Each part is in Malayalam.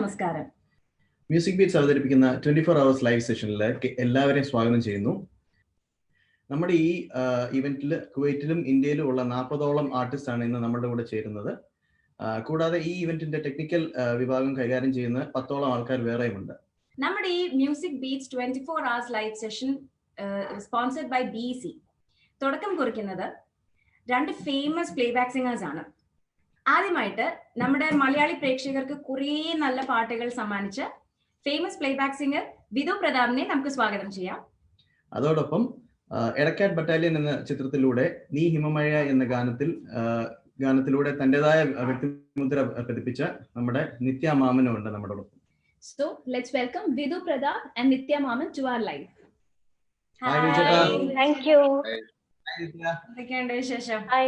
നമസ്കാരം. മ്യൂസിക് ബീറ്റ്സ് അവതരിപ്പിക്കുന്ന 24 hours ലൈവ് സെഷനിലേക്ക് എല്ലാവരെയും സ്വാഗതം ചെയ്യുന്നു. നമ്മുടെ ഈ ഇവന്റിൽ കുവൈറ്റിലും ഇന്ത്യയിലും ഉള്ള 40ഓളം ആർട്ടിസ്റ്റ് ആണ് ഇന്ന് നമ്മുടെ കൂടെ ചേരുന്നത്. കൂടാതെ ഈ ഇവന്റിന്റെ ടെക്നിക്കൽ വിഭാഗം കൈകാര്യം ചെയ്യുന്ന 10ഓളം ആൾക്കാർ വേറെയുമുണ്ട്. നമ്മുടെ ഈ music beats 24 hours live session sponsored by BEC തുടക്കം കുറിക്കുന്നത് 2 ഫേമസ് പ്ലേബാക്ക് സിംഗേഴ്സ് ആണ്. ആദ്യമായിട്ട് നമ്മുടെ മലയാളി പ്രേക്ഷകർക്ക് കുറേ നല്ല പാട്ടുകൾ സമ്മാനിച്ച ഫേമസ് പ്ലേബാക്ക് സിംഗർ വിധു പ്രതാപിനെ നമുക്ക് സ്വാഗതം ചെയ്യാം. അതോടൊപ്പം എടക്കാട് ബറ്റാലിയൻ എന്ന ചിത്രത്തിലൂടെ നീ ഹിമമഴ എന്ന ഗാനത്തിലൂടെ തന്റേതായ വ്യക്തിമുദ്ര പതിപ്പിച്ച നമ്മുടെ നിത്യ മാമനും ഉണ്ട് നമ്മുടെ ഒപ്പം. So let's welcome Vidhu Pradap and Nitya Maman to our live. Hi Nitya. Thank you. Hi Nitya. എന്തൊക്കെയുണ്ട് വിശേഷം? Hi.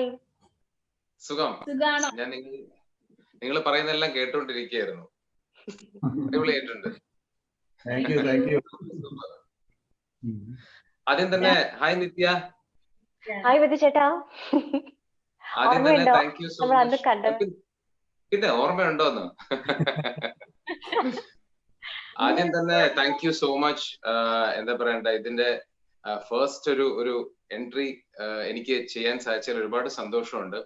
സുഖം. ഞാൻ നിങ്ങൾ പറയുന്നതെല്ലാം കേട്ടോണ്ടിരിക്കുകയായിരുന്നു. അടിപൊളിയായിട്ടുണ്ട്. Thank you. ആദ്യം തന്നെ ഹായ് നിത്യ. ഹായ് വിധു ചേട്ടാ. ആദ്യം തന്നെ താങ്ക് യു സോ മച്ച്. പിന്നെ ഓർമ്മയുണ്ടോന്ന്? ആദ്യം തന്നെ താങ്ക് യു സോ മച്ച്. എന്താ പറയണ്ട, ഇതിന്റെ ഫസ്റ്റ് ഒരു എൻട്രി എനിക്ക് ചെയ്യാൻ സാധിച്ചതിൽ ഒരുപാട് സന്തോഷമുണ്ട്.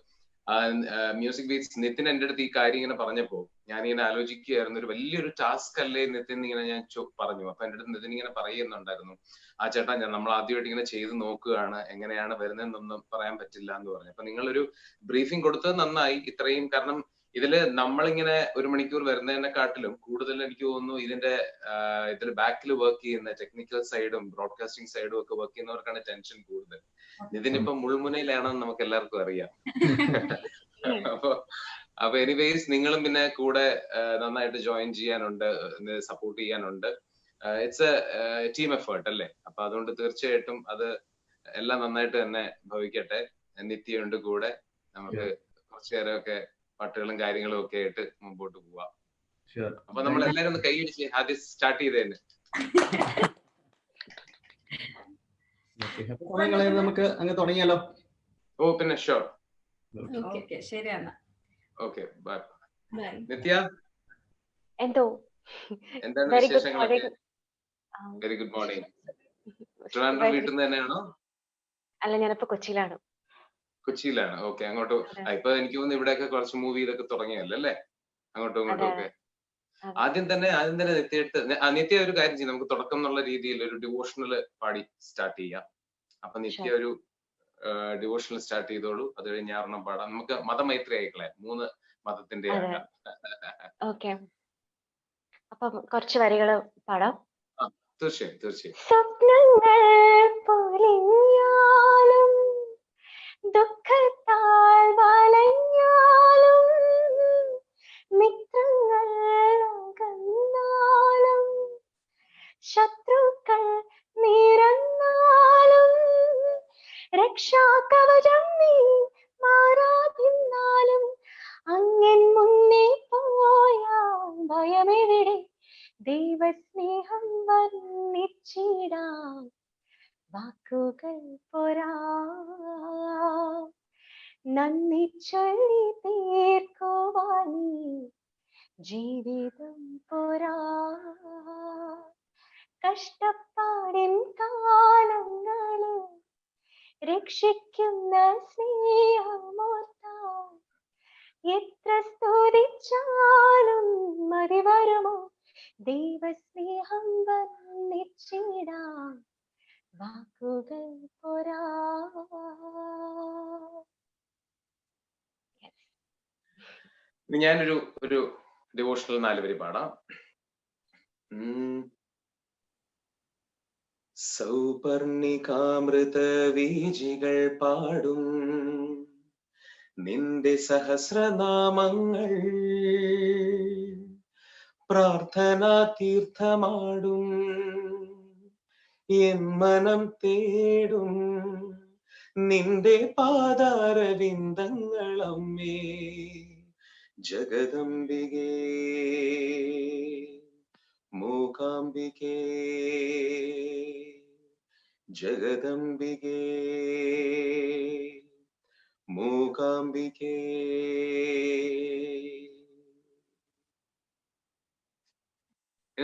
മ്യൂസിക് ബീറ്റ്സ് നിതിൻ എന്റെ അടുത്ത് ഈ കാര്യം ഇങ്ങനെ പറഞ്ഞപ്പോ ഞാനിങ്ങനെ ആലോചിക്കുകയായിരുന്നു, ഒരു വലിയൊരു ടാസ്ക് അല്ലേ നിതിൻ ഇങ്ങനെ ഞാൻ പറഞ്ഞു. അപ്പൊ എന്റെ അടുത്ത് നിതിൻ ഇങ്ങനെ പറയുന്നുണ്ടായിരുന്നു, ആ ചേട്ടാ നമ്മൾ ആദ്യമായിട്ട് ഇങ്ങനെ ചെയ്ത് നോക്കുകയാണ്, എങ്ങനെയാണ് വരുന്നതെന്നൊന്നും പറയാൻ പറ്റില്ല എന്ന് പറഞ്ഞു. അപ്പൊ നിങ്ങളൊരു ബ്രീഫിംഗ് കൊടുത്തത് നന്നായി. ഇത്രയും, കാരണം ഇതില് നമ്മളിങ്ങനെ 1 മണിക്കൂർ വരുന്നതിനെക്കാട്ടിലും കൂടുതൽ എനിക്ക് തോന്നുന്നു ഇതിൽ ബാക്കിൽ വർക്ക് ചെയ്യുന്ന ടെക്നിക്കൽ സൈഡും ബ്രോഡ്കാസ്റ്റിംഗ് സൈഡും ഒക്കെ വർക്ക് ചെയ്യുന്നവർക്കാണ് ടെൻഷൻ കൂടുതൽ. ഇതിനിപ്പോ മുൾമുനയിലാണെന്ന് നമുക്ക് എല്ലാവർക്കും അറിയാം. അപ്പൊ എനിവേസ് നിങ്ങളും പിന്നെ കൂടെ നന്നായിട്ട് ജോയിൻ ചെയ്യാനുണ്ട്, സപ്പോർട്ട് ചെയ്യാനുണ്ട്. ഇറ്റ്സ് എ ടീം എഫേർട്ട് അല്ലേ? അപ്പൊ അതുകൊണ്ട് തീർച്ചയായിട്ടും അത് എല്ലാം നന്നായിട്ട് തന്നെ ഭവിക്കട്ടെ. നിത്യയുണ്ട് കൂടെ, നമുക്ക് കുറച്ചു നേരമൊക്കെ പാട്ടുകളും കാര്യങ്ങളും ഒക്കെ ആയിട്ട് മുമ്പോട്ട് പോവാം. അപ്പൊ നമ്മൾ എല്ലാരും ഒന്ന് കൈയടിച്ച് ആദ്യം സ്റ്റാർട്ട് ചെയ്തേന്. നമുക്ക് അങ്ങ് തുടങ്ങിയാലോ? ഓ പിന്നെ ഷുവർ. ശരിയാണ്. Okay bye. നിത്യ എന്തോ എന്താണ് വിശേഷങ്ങളൊക്കെ? Very good morning. ട്രിവാൻഡ്രം വീട്ടിൽ നിന്ന് തന്നെയാണോ? അല്ല, ഞാനിപ്പോ കൊച്ചിയിലാണ്. കൊച്ചിയിലാണ്. ഓക്കെ. അങ്ങോട്ട് ഇപ്പൊ എനിക്ക് തോന്നുന്നു ഇവിടെയൊക്കെ കുറച്ച് മൂവി ഇതൊക്കെ തുടങ്ങിയല്ലോ അല്ലേ? അങ്ങോട്ടും ഇങ്ങോട്ടും ഒക്കെ. ആദ്യം തന്നെ നിത്യ ഒരു കാര്യം ചെയ്യും, നമുക്ക് തുടക്കം എന്നുള്ള രീതിയിൽ ഒരു ഡിവോഷണൽ പാടി സ്റ്റാർട്ട് ചെയ്യാം. അപ്പൊ നിത്യ ഒരു ഡിവോഷണൽ സ്റ്റാർട്ട് ചെയ്തോളൂ. അത് കഴിഞ്ഞ് ഞാറെണ്ണം പാടാം. നമുക്ക് മതമൈത്രി ആയിക്കളെ 3 മതത്തിന്റെ ആക്കാം. ഓക്കെ, അപ്പം കുറച്ച് വരികള് പാടാം. തീർച്ചയായും. സ്വപ്നങ്ങൾ പൊലിഞ്ഞാലും ദുഃഖത്താൽ വലഞ്ഞാലും മിത്രങ്ങൾ അകന്നാലും ശത്രുക്കൾ നിരന്നാലും രക്ഷാകവചം നീ മാറാതിരുന്നാലും അങ്ങൻ മുന്നേ പോയാൽ ഭയമെവിടെ? ദൈവസ്നേഹം വർണ്ണിച്ചിടാൻ വാക്കുകൾ പോരാ, നന്ദി ചൊല്ലി തീർക്കുവാനീ ജീവിതം പോരാ. കഷ്ടപ്പാടിൻ കാലങ്ങളിൽ രക്ഷിക്കുന്ന സ്നേഹമോർത്താൽ എത്ര സ്തുതിച്ചാലും മതി വരുമോ? ദൈവസ്നേഹം വർണ്ണിച്ചിടാൻ വാക്കുകൾ പോരാ. ഞാനൊരു ഡിവോഷണൽ 4 വരി പാടാം. സൗപർണികാമൃത വീജികൾ പാടും നിന്റെ സഹസ്രനാമങ്ങൾ, പ്രാർത്ഥനാ തീർത്ഥമാടും എൻ മനം തേടും നിന്റെ പാദാരവിന്ദങ്ങളമ്മേ. ജഗദംബികേ മൂകാംബികേ, ജഗദംബികേ മൂകാംബികേ.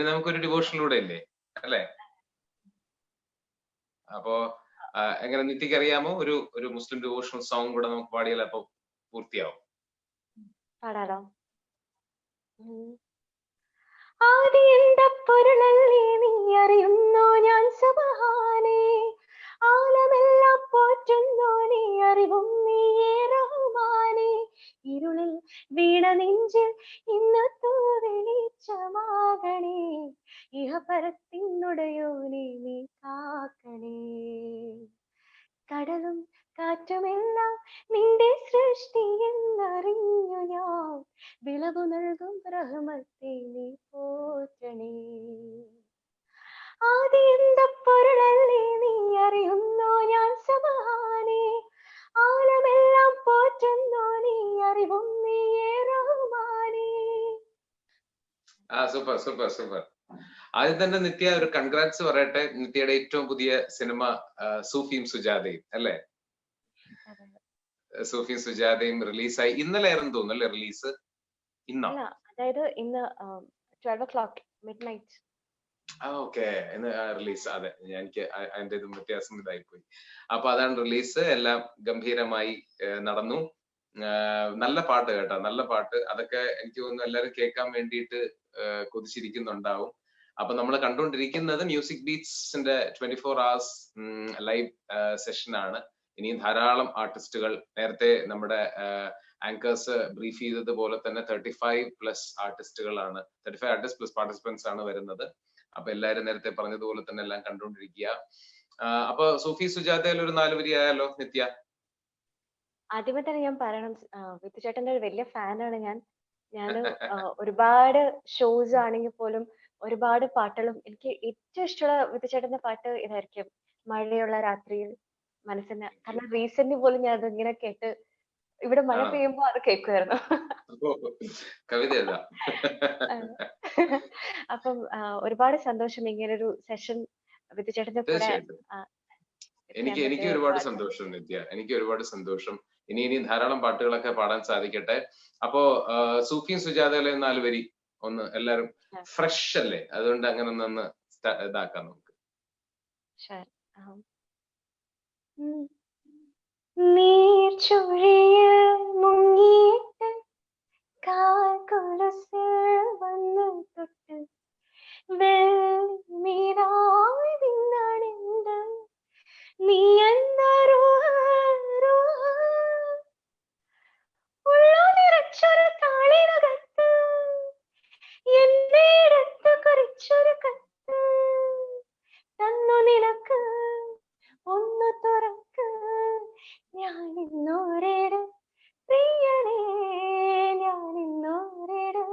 ഇനി നമുക്കൊരു ഡിവോഷനിലൂടെ ഇല്ലേ അല്ലേ? അപ്പോ എങ്ങനെ നിത്യക്ക് അറിയാമോ ഒരു ഒരു മുസ്ലിം ഡിവോഷണൽ സോങ് കൂടെ നമുക്ക് പാടിയാൽ അപ്പൊ പൂർത്തിയാവും. പാടാലോ? ആദിയെന്ത പൊരുളല്ലേ നീ അറിയുന്നോ ഞാൻ സുബ്ഹാനേ, ആലമെല്ലാം പോറ്റുന്നോ നീ അറിവും നീയേ റഹ്മാനേ, ഇരുളിൽ വീണ നെഞ്ചിൽ ഇന്ന് വെളിച്ചമാകണേ, ഇഹപരത്തിനുടയോനെ നീ കാക്കണേ. കടലും കാറ്റുമെല്ലാം നിന്റെ സൃഷ്ടി എന്നറിഞ്ഞു ഞാൻ, വിളവു നൽകും റഹ്മത്തെ നീ പോറ്റണേ. ആദിയെന്ത പൊരുളല്ലേ നീ അറിയുന്നോ ഞാൻ സുബ്ഹാനേ, ആലമെല്ലാം പോറ്റുന്നോ നീ അറിവും നീയേ റഹ്മാനേ. Super super super. ആദ്യം തന്നെ നിത്യ ഒരു കൺഗ്രാറ്റ്സ് പറയട്ടെ. നിത്യയുടെ ഏറ്റവും പുതിയ സിനിമ സൂഫിയും സുജാതയും അല്ലേ? സൂഫിയും സുജാതയും റിലീസായി. ഇന്നലെ ആയിരുന്നു തോന്നുന്നു അല്ലേ റിലീസ്? ഇന്നോ? അതായത് ഇന്ന് 12 o'clock midnight. ഓക്കെ, ഇന്ന് റിലീസ്. അതെ, എനിക്ക് അതിന്റെ ഇതും വ്യത്യാസം ഇതായിപ്പോയി. അപ്പൊ അതാണ് റിലീസ്. എല്ലാം ഗംഭീരമായി നടന്നു. നല്ല പാട്ട് കേട്ടോ, നല്ല പാട്ട്. അതൊക്കെ എനിക്ക് തോന്നുന്നു എല്ലാവരും കേൾക്കാൻ വേണ്ടിയിട്ട് കൊതിച്ചിരിക്കുന്നുണ്ടാവും. അപ്പൊ നമ്മൾ കണ്ടുകൊണ്ടിരിക്കുന്നത് മ്യൂസിക് ബീറ്റ്സിന്റെ 24 hours ലൈവ് സെഷൻ ആണ്. ഇനിയും ധാരാളം ആർട്ടിസ്റ്റുകൾ, നേരത്തെ നമ്മുടെ ആങ്കേഴ്സ് ബ്രീഫ് ചെയ്തതുപോലെ തന്നെ 35+ ആർട്ടിസ്റ്റുകളാണ്, 35 ആർട്ടിസ്റ്റ് പ്ലസ് പാർട്ടിസിപ്പൻസ് ആണ് വരുന്നത്. അപ്പൊ എല്ലാവരും നേരത്തെ പറഞ്ഞതുപോലെ തന്നെ എല്ലാം കണ്ടുകൊണ്ടിരിക്കുക. അപ്പൊ സൂഫി സുജാതയിൽ ഒരു 4 വരി ആയാലോ നിത്യ? ആദ്യമേ തന്നെ ഞാൻ പറയണം, വിത്തുചേട്ടന്റെ ഒരു വലിയ ഫാനാണ് ഞാൻ. ഒരുപാട് ഷോസ് ആണെങ്കിൽ പോലും ഒരുപാട് പാട്ടുകളും എനിക്ക് ഏറ്റവും ഇഷ്ടമുള്ള വിത്തുചേട്ടന്റെ പാട്ട് ഇതായിരിക്കും, മഴയുള്ള രാത്രിയിൽ മനസ്സിന്. കാരണം റീസെന്റ് പോലും ഞാൻ അതിങ്ങനെ കേട്ട്, ഇവിടെ മഴ പെയ്യുമ്പോ അത് കേൾക്കുമായിരുന്നു. അപ്പം ഒരുപാട് സന്തോഷം ഇങ്ങനൊരു സെഷൻ വിത്തുചേട്ടന്റെ കൂടെ. എനിക്ക് ഒരുപാട് സന്തോഷം നിത്യ, എനിക്ക് ഒരുപാട് സന്തോഷം. ഇനി ധാരാളം പാട്ടുകളൊക്കെ പാടാൻ സാധിക്കട്ടെ. അപ്പോ സൂഫിയും സുജാതയിലെ 4 വരി ഒന്ന് എല്ലാരും ഫ്രഷ് അല്ലേ, അതുകൊണ്ട് അങ്ങനെ ഒന്ന് ഇതാക്കാം നമുക്ക്. നീർച്ചുഴിയിൽ മുങ്ങിയിട്ട് കാൽക്കൊലുസിൽ വന്നു തൊട്ട് വെള്ളിമീനായി നിന്നാണെന്ത് നീ എന്നൊരു ഉള്ളു നിറച്ചൊരു താളിനകത്ത് എന്നെ എടുത്ത് കുറിച്ചൊരു കത്ത് തന്നു നിനക്ക് ഒന്ന് തുറക്ക് ഞാൻ ഇന്നോരേട് പ്രിയനേ ഞാൻ ഇന്നോരേട്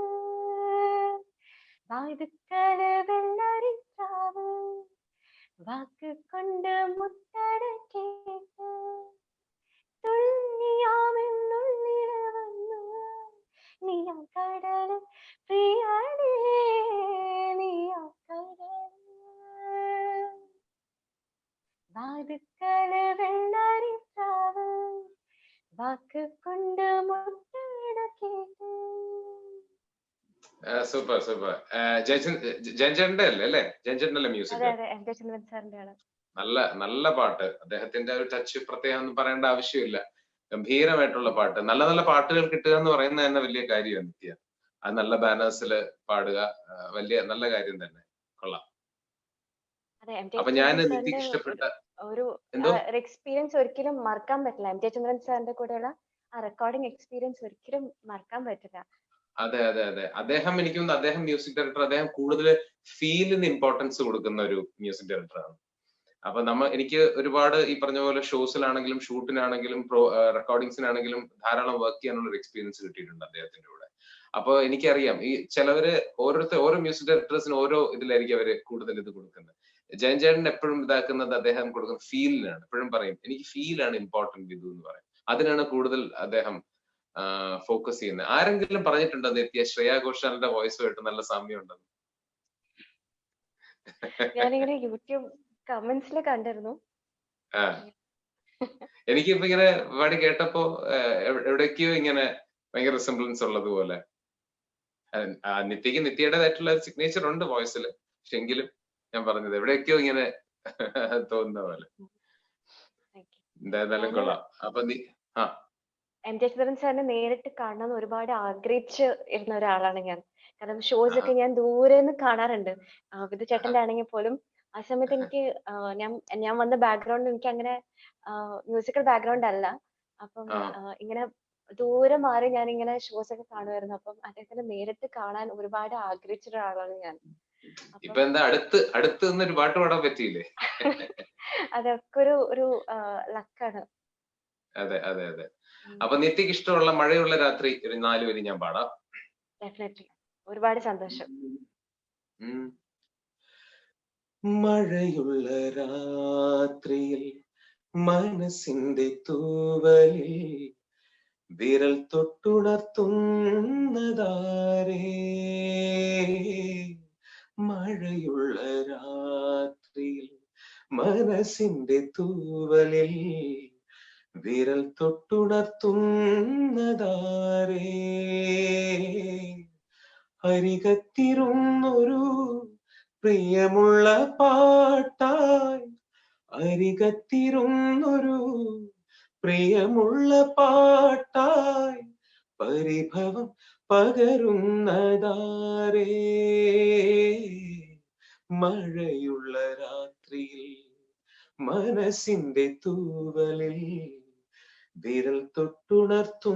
വാതുക്കല വെള്ളരിക്കാവ് വാക്ക് കൊണ്ട് മുത്തട കേട്ട് തുള്ളിയാമെന്നുള്ളിൽ വന്നു നീയാ കടൽ പ്രിയനേ നീയാ കടൽ വാതുക്കല വെള്ളരിക്കാവ് വാക്ക് കൊണ്ട് മുത്തട കേട്ട്. Super super. ജയചന്ദ്രന്റെ അല്ലേ? ജയചന്ദ്രന്റെ മ്യൂസിക്. നല്ല നല്ല പാട്ട്. അദ്ദേഹത്തിന്റെ ഒരു ടച്ച് പ്രത്യേകം ഒന്നും പറയേണ്ട ആവശ്യമില്ല. ഗംഭീരമായിട്ടുള്ള പാട്ട്. നല്ല നല്ല പാട്ടുകൾ കിട്ടുക എന്ന് പറയുന്നത് തന്നെ വലിയ കാര്യമാണ് നിത്യ. അത് നല്ല ബാനേഴ്സിൽ പാടുക വലിയ നല്ല കാര്യം തന്നെ. കൊള്ളാം. അപ്പൊ ഞാൻ നിത്യക്ക് ഇഷ്ടപ്പെട്ട ഒരു എക്സ്പീരിയൻസ് ഒരിക്കലും മറക്കാൻ പറ്റില്ല. എം ജയചന്ദ്രൻ സാറിന്റെ കൂടെയുള്ള ആ റെക്കോർഡിംഗ് എക്സ്പീരിയൻസ് ഒരിക്കലും മറക്കാൻ പറ്റില്ല. അതെ അതെ അതെ. അദ്ദേഹം എനിക്ക് തോന്നുന്നു അദ്ദേഹം മ്യൂസിക് ഡയറക്ടർ, അദ്ദേഹം കൂടുതൽ ഫീലിന് ഇമ്പോർട്ടൻസ് കൊടുക്കുന്ന ഒരു മ്യൂസിക് ഡയറക്ടറാണ്. അപ്പൊ എനിക്ക് ഒരുപാട് ഈ പറഞ്ഞ പോലെ ഷോസിലാണെങ്കിലും ഷൂട്ടിനാണെങ്കിലും റെക്കോർഡിങ്സിനാണെങ്കിലും ധാരാളം വർക്ക് ചെയ്യാനുള്ള ഒരു എക്സ്പീരിയൻസ് കിട്ടിയിട്ടുണ്ട് അദ്ദേഹത്തിന്റെ കൂടെ. അപ്പൊ എനിക്കറിയാം ഈ ചിലവര് ഓരോ മ്യൂസിക് ഡയറക്ടേഴ്സിന് ഓരോ ഇതിലായിരിക്കും അവര് കൂടുതൽ ഇത് കൊടുക്കുന്നത്. ജയൻ എപ്പോഴും ഇതാക്കുന്നത് അദ്ദേഹം കൊടുക്കുന്ന ഫീലിനാണ്. എപ്പോഴും പറയും എനിക്ക് ഫീലാണ് ഇമ്പോർട്ടന്റ് വിധു എന്ന് പറയും. അതിനാണ് കൂടുതൽ അദ്ദേഹം ഫോക്കസ് ചെയ്യുന്നത്. ആരെങ്കിലും പറഞ്ഞിട്ടുണ്ടോ നിത്യ ശ്രേയാ ഘോഷാലിന്റെ വോയിസ് ആയിട്ട് നല്ല സാമ്യം ഉണ്ടെന്ന്? ഞാനിങ്ങനെ യൂട്യൂബ് കമന്റ്സിൽ കണ്ടിരുന്നു. എനിക്കിപ്പോ ഇങ്ങനെ പാടി കേട്ടപ്പോ എവിടേക്കോ ഇങ്ങനെ ഭയങ്കര റിസംബ്ലൻസ് ഉള്ളത് പോലെ. നിത്യക്ക് നിത്യയുടേതായിട്ടുള്ള സിഗ്നേച്ചർ ഉണ്ട് വോയിസിൽ. പക്ഷെ എങ്കിലും ഞാൻ പറഞ്ഞത് എവിടെയൊക്കെയോ ഇങ്ങനെ തോന്നുന്ന പോലെ. എന്തായാലും കൊള്ളാം. അപ്പൊ നീ എം.ജെ. ചിദംബരം സാറിനെ നേരിട്ട് കാണണമെന്ന് ഒരുപാട് ആഗ്രഹിച്ച് ഇരുന്ന ഒരാളാണ് ഞാൻ. കാരണം ഷോസ് ഒക്കെ ഞാൻ ദൂരെ നിന്ന് കാണാറുണ്ട്. വിധു ചേട്ടന്റെ ആണെങ്കിൽ പോലും ആ സമയത്ത് എനിക്ക് ഞാൻ വന്ന ബാക്ക്ഗ്രൗണ്ട് എനിക്ക് അങ്ങനെ മ്യൂസിക്കൽ ബാക്ക്ഗ്രൗണ്ട് അല്ല. അപ്പം ഇങ്ങനെ ദൂരെ മാറി ഞാൻ ഇങ്ങനെ ഷോസ് ഒക്കെ കാണുമായിരുന്നു. അപ്പം അദ്ദേഹത്തിനെ നേരിട്ട് കാണാൻ ഒരുപാട് ആഗ്രഹിച്ച ഒരാളാണ് ഞാൻ. ഇപ്പൊ എന്താ അടുത്ത് നിന്നൊരു പാട്ട് പാടാൻ പറ്റിയില്ലേ? അതൊക്കെ ഒരു ലക്കാണ്. അതെ അതെ അതെ. അപ്പൊ നിത്യക്ക് ഇഷ്ടമുള്ള മഴയുള്ള രാത്രി ഒരു 4 വരി ഞാൻ പാടാം. ഡെഫിനറ്റ്ലി. ഒരുപാട് സന്തോഷം. മഴയുള്ള രാത്രിയിൽ മനസ്സിന്റെ തൂവലിൽ വിരൽ തൊട്ടുണർത്തുന്നതാരേ. മഴയുള്ള രാത്രിയിൽ മനസ്സിന്റെ തൂവലിൽ വിരൽ തൊട്ടുണർത്തുന്നതാരേ. അരികത്തിരുന്നൊരു പ്രിയമുള്ള പാട്ടായി, അരികത്തിരുന്നൊരു പ്രിയമുള്ള പാട്ടായി പരിഭവം പകരുന്നതാരേ. മഴയുള്ള രാത്രിയിൽ മനസ്സിന്റെ തൂവലിൽ വിരൽ തൊട്ടുണർത്തുന്നതാരേ.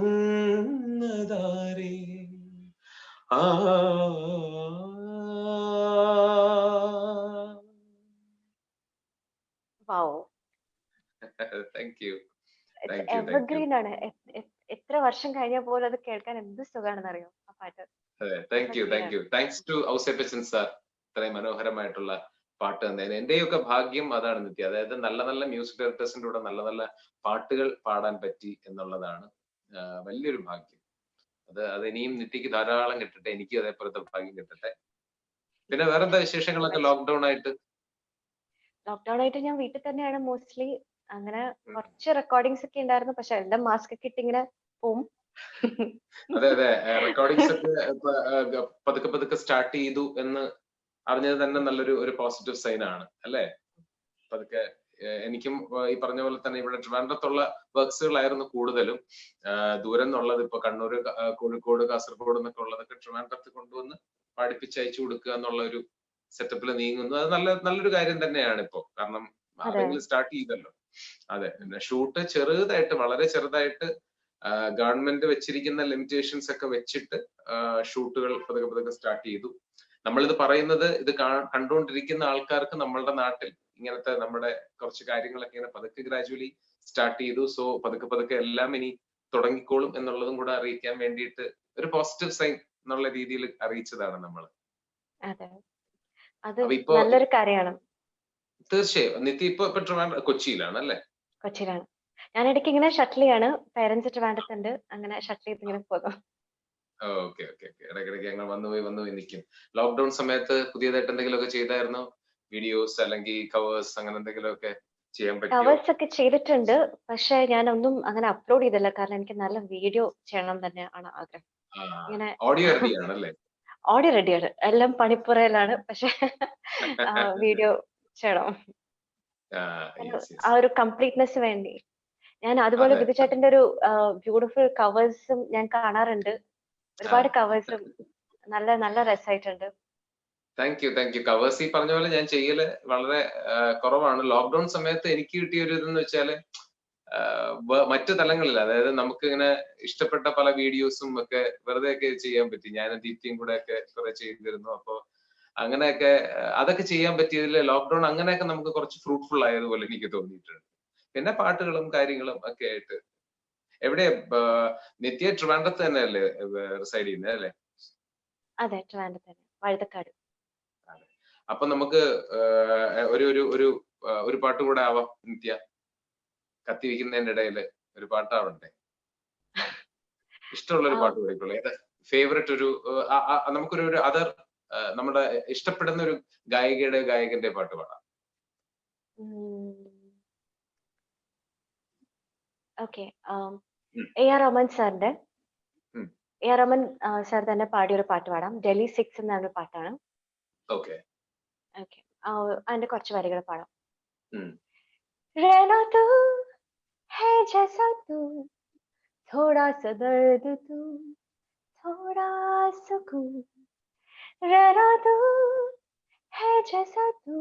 എവർഗ്രീൻ ആണ്. എത്ര വർഷം കഴിഞ്ഞ പോലും അത് കേൾക്കാൻ എന്ത് സുഖാണെന്ന് അറിയോ ആ പാട്ട്. Thank you. Thanks to Ouseppachan sir ഇത്രയും മനോഹരമായിട്ടുള്ള പാട്ട് തന്നതിന്. എന്റെയൊക്കെ ഭാഗ്യം അതാണ് നിത്യ. അതായത് നല്ല നല്ല മ്യൂസിക് ഡയറക്ടേഴ്സിന്റെ കൂടെ നല്ല നല്ല പാട്ടുകൾ പാടാൻ പറ്റി എന്നുള്ളതാണ് വലിയൊരു ഭാഗ്യം. അത് ഇനിയും നിത്യക്ക് ധാരാളം കിട്ടട്ടെ, എനിക്ക് അതേപോലത്തെ ഭാഗ്യം കിട്ടട്ടെ. പിന്നെ വേറെന്താ വിശേഷങ്ങളൊക്കെ ലോക്ക്ഡൌൺ ആയിട്ട്? ലോക്ക്ഡൌൺ ആയിട്ട് ഞാൻ വീട്ടിൽ തന്നെയാണ് മോസ്റ്റ്ലി. അങ്ങനെ കുറച്ച് റെക്കോർഡിങ്സ് ഒക്കെ ഉണ്ടായിരുന്നു. പക്ഷെ എല്ലാം മാസ്ക് ഒക്കെ ഇട്ട് ഇങ്ങനെ പോവും. അതെ അതെ, റെക്കോർഡിങ്സ് ഒക്കെ പതുക്കെ സ്റ്റാർട്ട് ചെയ്തു എന്ന് അറിഞ്ഞത് തന്നെ നല്ലൊരു പോസിറ്റീവ് സൈൻ ആണ് അല്ലേ? പതുക്കെ എനിക്കും ഈ പറഞ്ഞ പോലെ തന്നെ ഇവിടെ ട്രിവാൻഡ്രത്തുള്ള വർക്ക്സുകളായിരുന്നു കൂടുതലും. ദൂരം എന്നുള്ളത് ഇപ്പൊ കണ്ണൂർ, കോഴിക്കോട്, കാസർഗോഡ് എന്നൊക്കെ ഉള്ളതൊക്കെ ട്രിവാൻഡ്രത്ത് കൊണ്ടുവന്ന് പാടിപ്പിച്ച് അയച്ചു കൊടുക്കുക എന്നുള്ള ഒരു സെറ്റപ്പിൽ നീങ്ങുന്നു. അത് നല്ലൊരു കാര്യം തന്നെയാണ് ഇപ്പൊ. കാരണം ആരെങ്കിലും സ്റ്റാർട്ട് ചെയ്തല്ലോ. അതെ, പിന്നെ ഷൂട്ട് ചെറുതായിട്ട്, വളരെ ചെറുതായിട്ട് ഗവൺമെന്റ് വെച്ചിരിക്കുന്ന ലിമിറ്റേഷൻസ് ഒക്കെ വെച്ചിട്ട് ഷൂട്ടുകൾ പതുക്കെ സ്റ്റാർട്ട് ചെയ്തു. നമ്മളിത് പറയുന്നത് ഇത് കണ്ടുകൊണ്ടിരിക്കുന്ന ആൾക്കാർക്ക് നമ്മളുടെ നാട്ടിൽ ഇങ്ങനത്തെ നമ്മുടെ കുറച്ച് കാര്യങ്ങളൊക്കെ ഇങ്ങനെ പതുക്കെ ഗ്രാജുവലി സ്റ്റാർട്ട് ചെയ്തു. സോ പതുക്കെ എല്ലാം ഇനി തുടങ്ങിക്കോളും എന്നുള്ളതും കൂടെ അറിയിക്കാൻ വേണ്ടിയിട്ട് ഒരു പോസിറ്റീവ് സൈൻ എന്നുള്ള രീതിയിൽ അറിയിച്ചതാണ് നമ്മൾ. നല്ലൊരു കാര്യമാണ്. തീർച്ചയായും. നിത്യ ഇപ്പൊ കൊച്ചിയിലാണ് അല്ലേ? കൊച്ചിയിലാണ്. ഞാൻ ഇടയ്ക്ക് ഇങ്ങനെ ഷട്ടിൽ ചെയ്യാണ്. പേരൻസ് ട്രിവാൻഡ്രത്തുണ്ട്. അങ്ങനെ ഷട്ടിൽ ചെയ്ത് ഇങ്ങനെ പോകും. ഓക്കെ. ഇടയ്ക്കിടയ്ക്ക് ഞങ്ങൾ വന്നു പോയി നിൽക്കും. ലോക്ക്ഡൌൺ സമയത്ത് പുതിയതായിട്ട് എന്തെങ്കിലുമൊക്കെ ചെയ്തായിരുന്നോ? വീഡിയോസ് അല്ലെങ്കിൽ കവേഴ്സ് അങ്ങനെ എന്തെങ്കിലുമൊക്കെ ചെയ്യാൻ പറ്റിയോ? കവേഴ്സ് ഒക്കെ ചെയ്തിട്ടുണ്ട്. പക്ഷെ ഞാൻ ഒന്നും അങ്ങനെ അപ്ലോഡ് ചെയ്തില്ല. കാരണം എനിക്ക് നല്ല വീഡിയോ ചെയ്യണം തന്നെയാണ് ആഗ്രഹം. ഇങ്ങനെ ഓഡിയോ റെഡി ആണല്ലേ? ഓഡിയോ റെഡിയാണ്. എല്ലാം പണിപ്പുറയിലാണ്. പക്ഷെ വീഡിയോ ചെയ്യണം. ആ ഒരു കംപ്ലീറ്റ്നെസ് വേണ്ടി. ഞാൻ അതുപോലെ വിധു ചേട്ടന്റെ ഒരു ബ്യൂട്ടിഫുൾ കവേഴ്സും ഞാൻ കാണാറുണ്ട്. ഒരുപാട് കവേഴ്സും നല്ല രസമായിട്ടുണ്ട്. Thank you. കവേഴ്സ് ഈ പറഞ്ഞ പോലെ ഞാൻ ചെയ്യല് വളരെ കുറവാണ്. ലോക്ക്ഡൌൺ സമയത്ത് എനിക്ക് കിട്ടിയ ഒരു ഇതെന്ന് വെച്ചാല് മറ്റു തലങ്ങളിൽ, അതായത് നമുക്ക് ഇങ്ങനെ ഇഷ്ടപ്പെട്ട പല വീഡിയോസും ഒക്കെ വെറുതെ ഒക്കെ ചെയ്യാൻ പറ്റി. ഞാനും ദീപ്തിയും കൂടെ ഒക്കെ കുറെ ചെയ്തിരുന്നു. അപ്പൊ അങ്ങനെയൊക്കെ അതൊക്കെ ചെയ്യാൻ പറ്റിയതിൽ ലോക്ക്ഡൌൺ അങ്ങനെയൊക്കെ നമുക്ക് കുറച്ച് ഫ്രൂട്ട്ഫുൾ ആയതുപോലെ എനിക്ക് തോന്നിയിട്ടുണ്ട്. പിന്നെ പാട്ടുകളും കാര്യങ്ങളും ഒക്കെ ആയിട്ട്. എവിടെ നിത്യ ട്രിവാൻഡ്രത്ത് തന്നെയല്ലേ റിസൈഡ് ചെയ്യുന്നത് അല്ലേ? അതെ, ട്രിവാൻഡ്രത്ത് തന്നെ, വഴുതക്കാട്. അപ്പൊ നമുക്ക് ഒരു പാട്ട് കൂടെ ആവാം നിത്യ. കത്തിവെക്കുന്നതിന്റെ ഇടയിൽ ഒരു പാട്ടാവണ്ടേ? ഇഷ്ടമുള്ള ഒരു പാട്ട് കൂടെ. ഏതാ ഫേവറേറ്റ്? നമുക്കൊരു അതർ നമ്മുടെ ഇഷ്ടപ്പെടുന്ന ഒരു ഗായകന്റെ പാട്ട് പാടാം. ഓക്കെ. എ ആർ റഹ്മാൻ സാറിന്റെ എ റഹ്മാൻ സാർ തന്നെ പാടിയ ഒരു പാട്ട് പാടാം. ഡൽഹി 6 എന്നൊരു പാട്ടാണ്. ഓക്കെ. ഓക്കെ, അതിന്റെ കുറച്ച് വരികൾ പാടാം. ഉം. रहना तू है जैसा तू, थोड़ा सा दर्द तू, थोड़ा सुकून. रहना तू है जैसा तू,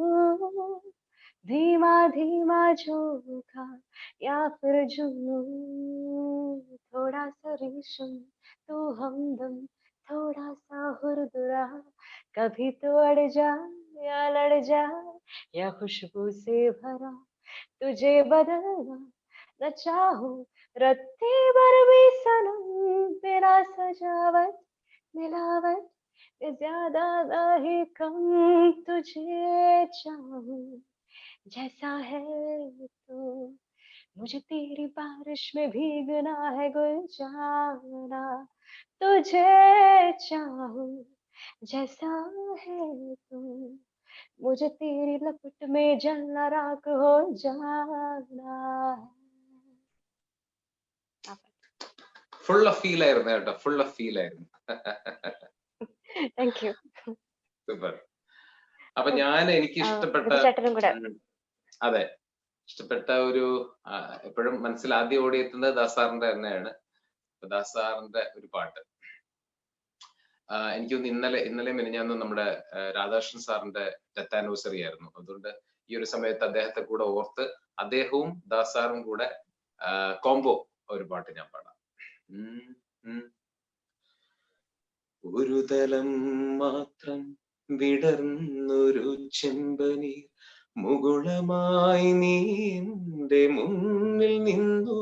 धीमा धीमा झोंका या फिर जुनून. थोड़ा सा रेशम तू हमदम, थोड़ा सा हुरदुरा. कभी तो अड़ जा या लड़ जा, या खुशबू से भरा. तुझे बदलना न चाहूं रत्ती भर भी सनम, बिना सजावट मिलावट ज्यादा नहीं कम. तुझे चाहूं जैसा है तू, मुझे तेरी बारिश में भीगना है गुल जाना. तुझे चाहूं जैसा है तू, मुझे तेरी लपट में जलना राख हो जाना. ഫുൾ ഓഫ് ഫീൽ ആയിരുന്നു കേട്ടോ, ഫുൾ ഓഫ് ഫീൽ ആയിരുന്നു. Thank you. സൂപ്പർ. അപ്പൊ ഞാൻ എനിക്ക് ഇഷ്ടപ്പെട്ട, ചേട്ടനും കൂടെ അതെ, ഇഷ്ടപ്പെട്ട ഒരു എപ്പോഴും മനസ്സിൽ ആദ്യം ഓടിയെത്തുന്നത് ദാസാറിന്റെ തന്നെയാണ്. ദാസാറിന്റെ ഒരു പാട്ട് എനിക്കൊന്ന് ഇന്നലെ മിനിഞ്ഞാന്ന് നമ്മുടെ രാധാകൃഷ്ണൻ സാറിന്റെ ഡെത്ത് ആനിവേഴ്സറി ആയിരുന്നു. അതുകൊണ്ട് ഈ ഒരു സമയത്ത് അദ്ദേഹത്തെ കൂടെ ഓർത്ത് അദ്ദേഹവും ദാസാറും കൂടെ കോംബോ ഒരു പാട്ട് ഞാൻ പാടാം. ഒരു തലം മാത്രം വിടർന്നൊരു ചെമ്പനീർ മുകുളമായി നീ എന്റെ മുന്നിൽ നിന്നു.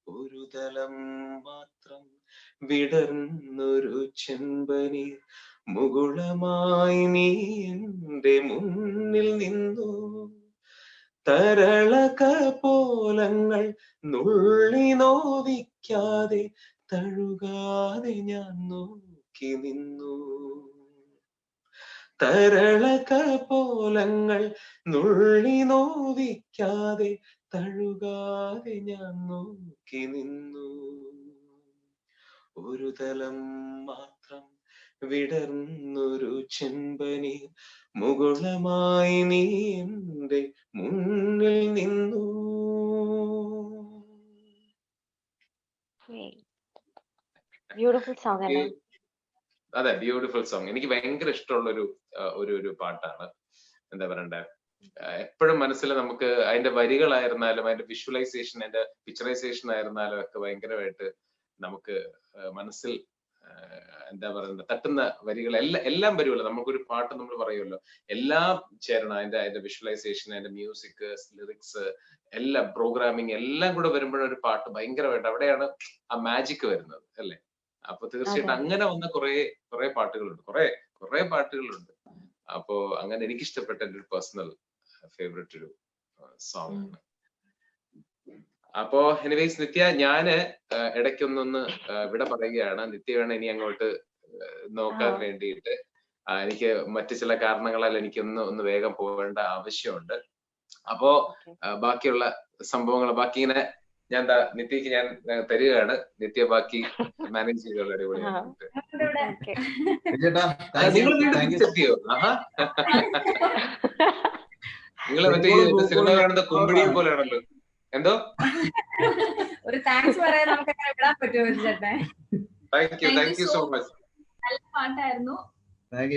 ഒരു തലം മാത്രം വിടർന്നൊരു ചെമ്പനീർ മുകുളമായി നീ എന്റെ മുന്നിൽ നിന്നു. തരളകപോലങ്ങൾ നുള്ളി നോവിക്കാതെ തഴുകാതെ ഞാൻ നോക്കി നിന്നു. തരളകപോലങ്ങൾ നുള്ളി നോവിക്കാതെ തഴുകാതെ ഞാൻ നോക്കി നിന്നു. ഒരു തലം മാത്രം വിടർന്നൊരു ചെമ്പനീർ മുകുളമായി നീ എന്റെ മുന്നിൽ നിന്നു. ബ്യൂട്ടിഫുൾ സോങ് അല്ലേ? അതെ, ബ്യൂട്ടിഫുൾ സോങ്. എനിക്ക് ഭയങ്കര ഇഷ്ടമുള്ള ഒരു പാട്ടാണ്. എന്താ പറയണ്ടേ, എപ്പോഴും മനസ്സിൽ നമുക്ക് അതിന്റെ വരികളായിരുന്നാലും അതിന്റെ വിഷ്വലൈസേഷൻ, അതിന്റെ പിക്ചറൈസേഷൻ ആയിരുന്നാലും ഒക്കെ ഭയങ്കരമായിട്ട് നമുക്ക് മനസ്സിൽ എന്താ പറയണ്ട തട്ടുന്ന വരികൾ എല്ലാം വരുമല്ലോ. നമുക്കൊരു പാട്ട് നമ്മൾ പറയുമല്ലോ, എല്ലാം ചേരണം. അതിന്റെ വിഷ്വലൈസേഷൻ, അതിന്റെ മ്യൂസിക്, ലിറിക്സ്, എല്ലാം പ്രോഗ്രാമിങ് എല്ലാം കൂടെ വരുമ്പോഴൊരു പാട്ട് ഭയങ്കരമായിട്ട് അവിടെയാണ് ആ മാജിക് വരുന്നത് അല്ലേ. അപ്പൊ തീർച്ചയായിട്ടും അങ്ങനെ വന്ന കുറെ പാട്ടുകളുണ്ട്, കുറെ പാട്ടുകളുണ്ട്. അപ്പോ അങ്ങനെ എനിക്കിഷ്ടപ്പെട്ട എന്റെ ഒരു പേഴ്സണൽ ഫേവറേറ്റ് ഒരു സോങ് ആണ്. അപ്പോ എനിവേസ് നിത്യ, ഞാന് ഇടയ്ക്കൊന്നൊന്ന് ഇവിടെ പറയുകയാണ്. നിത്യ വേണം ഇനി അങ്ങോട്ട് നോക്കാൻ വേണ്ടിയിട്ട്. എനിക്ക് മറ്റു ചില കാരണങ്ങളാൽ എനിക്കൊന്ന് വേഗം പോകേണ്ട ആവശ്യമുണ്ട്. അപ്പോ ബാക്കിയുള്ള സംഭവങ്ങൾ ബാക്കി ഇങ്ങനെ ഞാൻ നിത്യക്ക് ഞാൻ തരികയാണ്. നിത്യ ബാക്കി മാനേജ് ചെയ്തോളൂ. അടിപൊളിയായിട്ട്. നിങ്ങൾ മറ്റേ സിനിമ കാണുന്ന കുമ്പിടിയെ പോലെയാണല്ലോ. എന്തോ ഒരു താങ്ക്സ് പറയാൻ നമുക്ക് അങ്ങനെ വിടാൻ പറ്റുമോ ചേട്ടൻ? Thank you so much. നല്ല പാട്ടായിരുന്നു.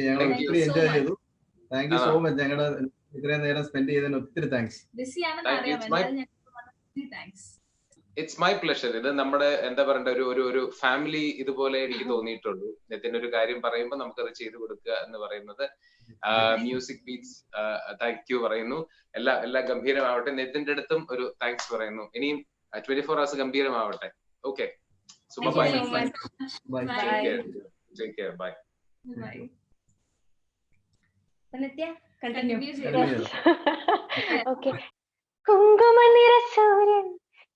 ഞങ്ങൾ ഒത്തിരി എൻജോയ് ചെയ്തു. Thank you so much. ഞങ്ങളുടെ ഇത്രയും നേരം സ്പെൻഡ് ചെയ്തതിന് ഒത്തിരി താങ്ക്സ്. It's my pleasure. ഇത് നമ്മുടെ എന്താ പറയണ്ട ഒരു ഫാമിലി ഇതുപോലെ എനിക്ക് തോന്നിയിട്ടുള്ളൂ. നിതിന്റെ ഒരു കാര്യം പറയുമ്പോൾ നമുക്കത് ചെയ്തു കൊടുക്കുക എന്ന് പറയുന്നത്. മ്യൂസിക് ബീറ്റ്സ് താങ്ക് യു പറയുന്നു. എല്ലാം ഗംഭീരമാവട്ടെ. നിതിന്റെ അടുത്തും ഒരു താങ്ക്സ് പറയുന്നു. ഇനിയും 24 hours ഗംഭീരമാവട്ടെ. Okay, so bye. Take care. Bye. Okay. കുങ്കുമ നിറ സൂര്യൻ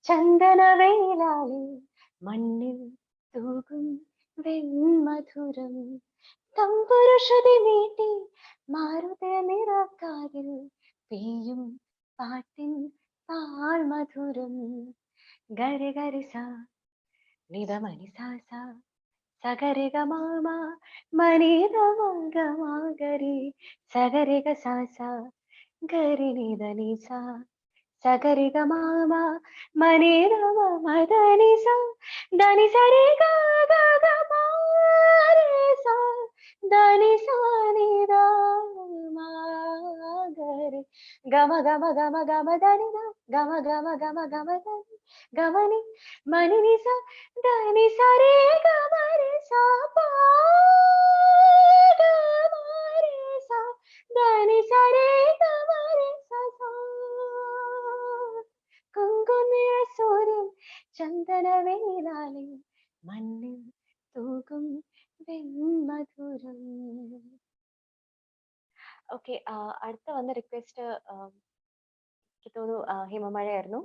ചന്ദന വേലാളി മണ്ണിൽ തൂകും വെൺമധുരം തമ്പുരുഷതി വീട്ടി മാരുത നിറക്കാതിൽ പെയ്യും പാട്ടിൻ പാൽ മധുരം ഗരി ഗരി സാ നിധ മനി സാ സാ സഗരിക മാമ മനിത മഗരി സഗരിക സാസ ഗരി നിധ നിസ സഗരിക മാമ മനിത മദനി സ ധനി സരി ഗ ഗ ഗ മ രെ സ ധനി സ നി ധ മ ഗരി ഗമ ഗമ ഗമ ഗമ ധനി ധ ഗമ ഗമ ഗമ ഗമ ധനി ഗമനി മനി നി സ ധനി സരി ഗമ രെ സ പ ഗമ രെ സ ധനി സരി ഗമ രെ സ സ കുങ്കുമ സൂര്യൻ ചന്ദനവേലാലി മണ്ണിൽ തൂകും വെൺമധുരം. ഓക്കെ, അടുത്ത വന്ന റിക്വസ്റ്റ് എനിക്ക് തോന്നുന്നു ഹിമമഴയായിരുന്നു.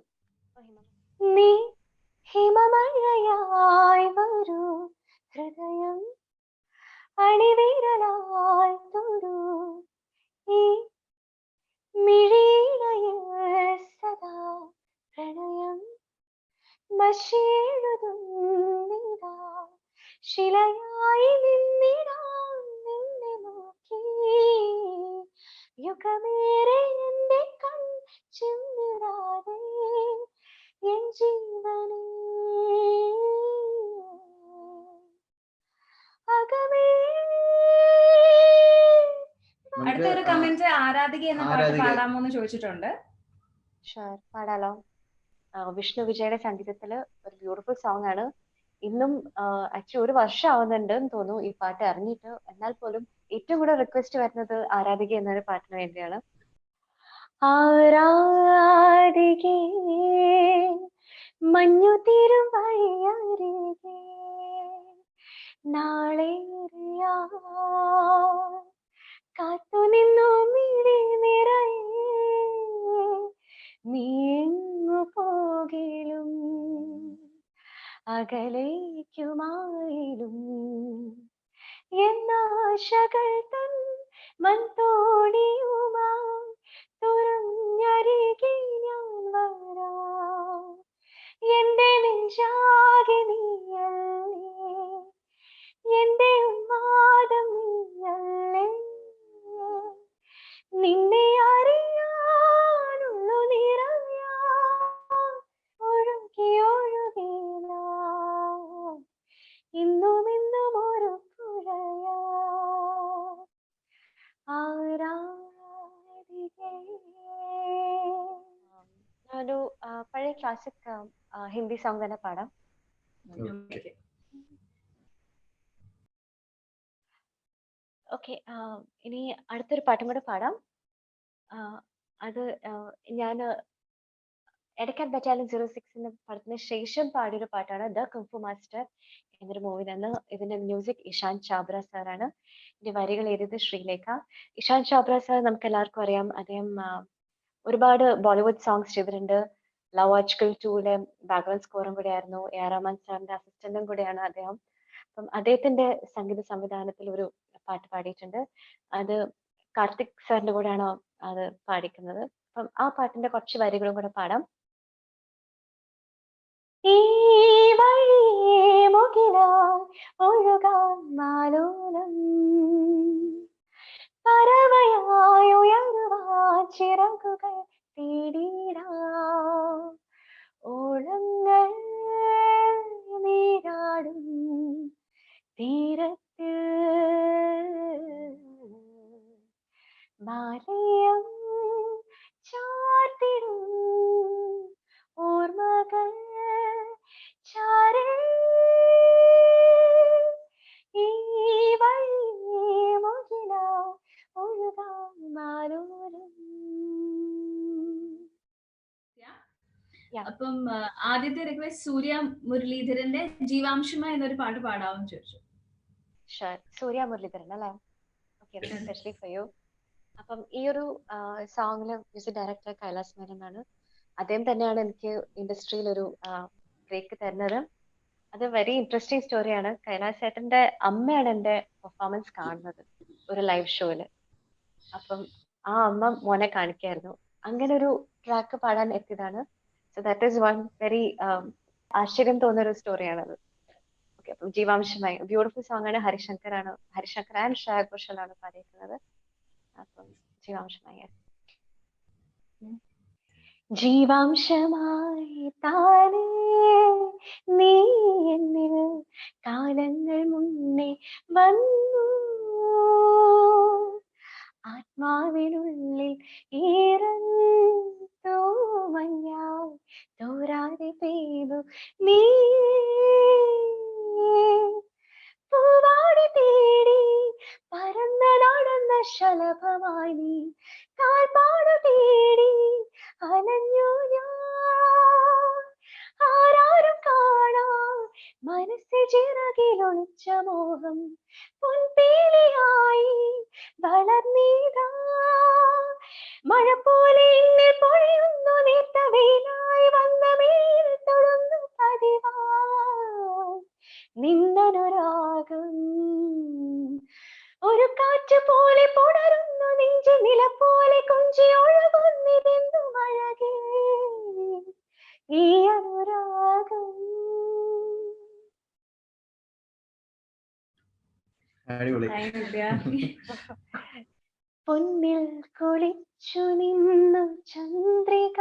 നീ ഹിമമഴയായി വരൂ, ഹൃദയം അണിവിരലായി തൊടൂ, ഈ മിഴിയിണയിൽ സദാ പ്രണയം മഷിയെഴുതുന്നിതാ, ശിലയായി നിന്നിടാം നിന്നെ നോക്കി, യുഗമേറെ എന്റെ കൺ ചിമ്മിടാതെ എൻ ജീവനേ അകമേ. അടുത്തൊരു കമന്റ് ആരാധിക എന്ന പാട്ട് പാടാമോ എന്ന് ചോദിച്ചിട്ടുണ്ട്. പാടാലോ. വിഷ്ണു വിജയുടെ സംഗീതത്തില് ഒരു ബ്യൂട്ടിഫുൾ സോങ് ആണ്. ഇന്നും ആക്ച്വലി 1 വർഷം ആവുന്നുണ്ട് എന്ന് തോന്നുന്നു ഈ പാട്ട് അറിഞ്ഞിട്ട്. എന്നാൽ പോലും ഏറ്റവും കൂടുതൽ റിക്വസ്റ്റ് വരുന്നത് ആരാധിക എന്നൊരു പാട്ടിന് വേണ്ടിയാണ്. ആരാധികേ മഞ്ഞു തീരും വഴിയരികെ നാളേറിയാ കാത്തു നിന്നു മിഴി നിറയെ, നീ എങ്ങു പോകിലും അകലേക്കുമായിലും എന്നാശകൾ തൻ മൺതോണിയുമാ തുറഞ്ഞരികെ ഞാൻ വരാം. എന്റെ നെഞ്ചാകെ നീയല്ലേ, എന്റെ ഉന്മാദം നീയല്ലേ, നിന്നെ അറിയാനുള്ളു നിറയാ ഒഴുകി ഒഴുകിന ഇന്നും ഇന്നും ഒരു പുഴയാ ആരാധികേ. ഒരു പഴയ ക്ലാസിക് ഹിന്ദി സോങ് തന്നെ പാടാം. ഓക്കെ, ഇനി അടുത്തൊരു പാട്ടും കൂടെ പാടാം. അത് ഞാൻ എടക്കാട് ബറ്റാലിയൻ 06 പടത്തിന് ശേഷം പാടിയൊരു പാട്ടാണ് ദ കുംഫു മാസ്റ്റർ എന്നൊരു മൂവി നിന്ന്. ഇതിന്റെ മ്യൂസിക് ഇഷാന്ത് ചാബ്ര സാറാണ്. ഇതിന്റെ വരികൾ എഴുതിയത് ശ്രീലേഖ. ഇഷാന്ത് ചാബ്ര സാർ നമുക്ക് എല്ലാവർക്കും അറിയാം. അദ്ദേഹം ഒരുപാട് ബോളിവുഡ് സോങ്സ് ചെയ്തിട്ടുണ്ട്. ലവ് ആജ്കൽ 2 ബാക്ക്ഗ്രൗണ്ട് സ്കോറും കൂടെ ആയിരുന്നു. എ.ആർ. റഹ്മാൻ സാറിന്റെ അസിസ്റ്റന്റും കൂടെയാണ് അദ്ദേഹം. അപ്പം അദ്ദേഹത്തിന്റെ സംഗീത സംവിധാനത്തിൽ ഒരു പാട്ട് പാടിയിട്ടുണ്ട്. അത് കാർത്തിക് സാറിന്റെ കൂടെയാണ് അത് പാടിക്കുന്നത്. അപ്പം ആ പാട്ടിന്റെ കുറച്ച് വരികളും കൂടെ പാടാം. ഈ വഴിയേ മുകിലാൽ ഒഴുകാൻ മാലോലം, പറവയായി ഉയരുവാൻ ചിറകുകൾ തേടിടാം, ഓളങ്ങൾ നീരാടും തീരത്ത് മാലയം ചാർത്തിടും ഓർമ്മകൾ ചാരേ, ഈ വഴിയേ മുകിലാൽ ഒഴുകാൻ മാലോലം. അപ്പം ആദ്യത്തെ റിക്വസ്റ്റ് സൂര്യ മുരളീധരന്റെ ജീവാംശമ എന്നൊരു പാട്ട് പാടാമെന്ന് ചോദിച്ചു. സൂര്യ മുരളീധരൻ അല്ലേ? Okay, specially for you. അപ്പം ഈ ഒരു സോങ്ങില് മ്യൂസിക് ഡയറക്ടർ കൈലാസ് മേനോനാണ്. അദ്ദേഹം തന്നെയാണ് എനിക്ക് ഇൻഡസ്ട്രിയിൽ ഒരു ബ്രേക്ക് തരുന്നത്. അത് വെരി ഇൻട്രസ്റ്റിംഗ് സ്റ്റോറിയാണ്. കൈലാസ് ചേട്ടന്റെ അമ്മയാണ് എന്റെ പെർഫോമൻസ് കാണുന്നത് ഒരു ലൈവ് ഷോയില്. അപ്പം ആ അമ്മ മോനെ കാണിക്കായിരുന്നു. അങ്ങനെ ഒരു ട്രാക്ക് പാടാൻ എത്തിയതാണ്. So that is one very ആശ്ചര്യം തോന്നുന്ന ഒരു സ്റ്റോറിയാണത്. ഓക്കെ, അപ്പം ജീവാംശമായി ബ്യൂട്ടിഫുൾ സോങ് ആണ്. ഹരിശങ്കർ ആൻഡ് ശ്രേയ ഘോഷൽ ആണ് പാടിയിട്ടുള്ളത്. അപ്പം ജീവാംശമായി. ജീവാംശമായി താനേ നീ എന്നിൽ കാലങ്ങൾ മുന്നേ വന്നു, ആത്മാവിനുള്ളിൽ ഈറന്തോമഞ്ഞാൽ തോരാതെ പെയ്തു നീ, പൂവാടി തേടി പരന്ന നടന്ന ശലഭമായി നീ, കാൽപ്പാടു തേടി അലഞ്ഞു ഞാൻ, ആരാരും കാണാ മനസ്സിൽ ചിറകിലൊളിച്ച മോഹം പൊൻപേലിയായി വളർന്നീതാ, മഴ പോലെ എന്നിൽ പൊഴിയുന്നു നേർത്ത വെയിലായി വന്ന മേൽ തൊടുന്നു പതിവായി നിന്നനുരാഗം, ഒരു കാറ്റ് പോലെ പുണരുന്നു നെഞ്ചി, നില പോലെ കൊഞ്ചി ഒഴുകുന്നിതെന്തു അഴകേ ഈ അനുരാഗം. അടിപൊളി. പൊന്നിൽ കുളിച്ചു നിന്നു ചന്ദ്രിക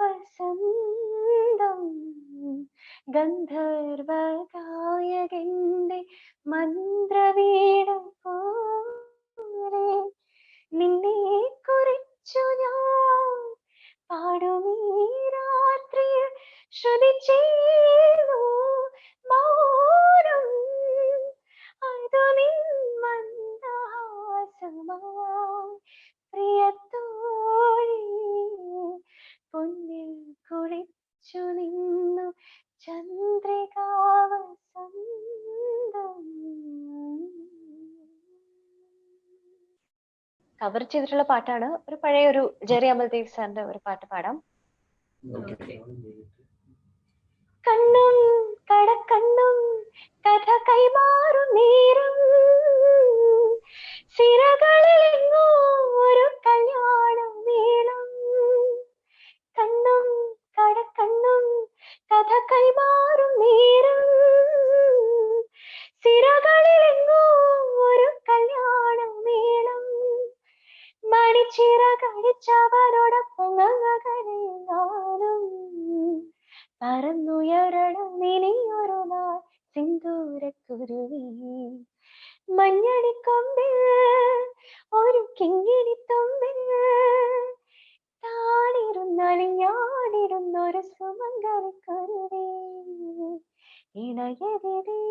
വസന്തം, ഗന്ധർവ ഗായകന്റെ മന്ത്രവീണം പോലെ നിന്നെ കുറിച്ചു ഞാൻ പാടുമീ രാത്രിയിൽ ശ്രുതി ചേർന്നു മൗനം, അതു നിൻ മന്ദഹാസമായി പ്രിയത്തോഴി, പൊന്നിൽ കുളിച്ചു നിന്നു ചന്ദ്രികാവസന്തം. കവർ ചെയ്തിട്ടുള്ള പാട്ടാണ്. ഒരു പഴയ ഒരു ജെറി അമൽദേവ് സാറിന്റെ ഒരു പാട്ട് പാടാം. കണ്ണും കടക്കണ്ണും കഥ കൈമാറും നേരം, സിരകളിലെങ്ങോ ഒരു കല്യാണം വേണം. കണ്ണും കടക്കണ്ണും കഥ കൈമാറും നേരം, സിരകളിലെങ്ങോ ഒരു കല്യാണം വേണം. മണിച്ചിറകടിച്ചവരോടൊപ്പം കരയുന്നാലും പറന്നുയരണം ഇനിയൊരു നാൾ സിന്ദൂരക്കുരുവി. മഞ്ഞണിക്കൊമ്പിൽ ഒരു കിങ്ങിണിത്തുമ്പിൽ താണിരുന്നലിഞ്ഞാടിരുന്നൊരു സുമംഗലിക്കുരുവി. ഇണയതിരേ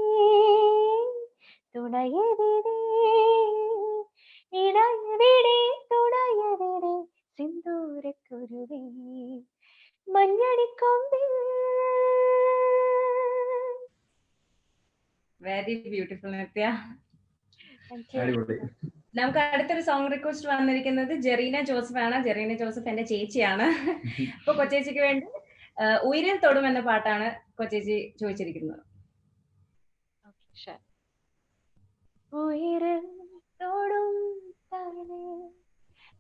തുണയതിരേ, ഇണയതിരേ തുണയതിരേ സിന്ദൂരക്കുരുവി മഞ്ഞണിക്കൊമ്പിൽ. വെരി ബ്യൂട്ടിഫുൾ നിത്യ. അടിപൊളി. നമുക്ക് അടുത്തൊരു സോങ് റിക്വസ്റ്റ് വന്നിരിക്കുന്നത് ജെറീന ജോസഫ് ആണ്. ജെറീന ജോസഫ് എന്റെ ചേച്ചിയാണ്. അപ്പൊ കൊച്ചേച്ചിക്ക് വേണ്ടി ഉയരിൽ തൊടും എന്ന പാട്ടാണ് കൊച്ചേച്ചി ചോദിച്ചിരിക്കുന്നത്. ഉയരിൽ തൊടും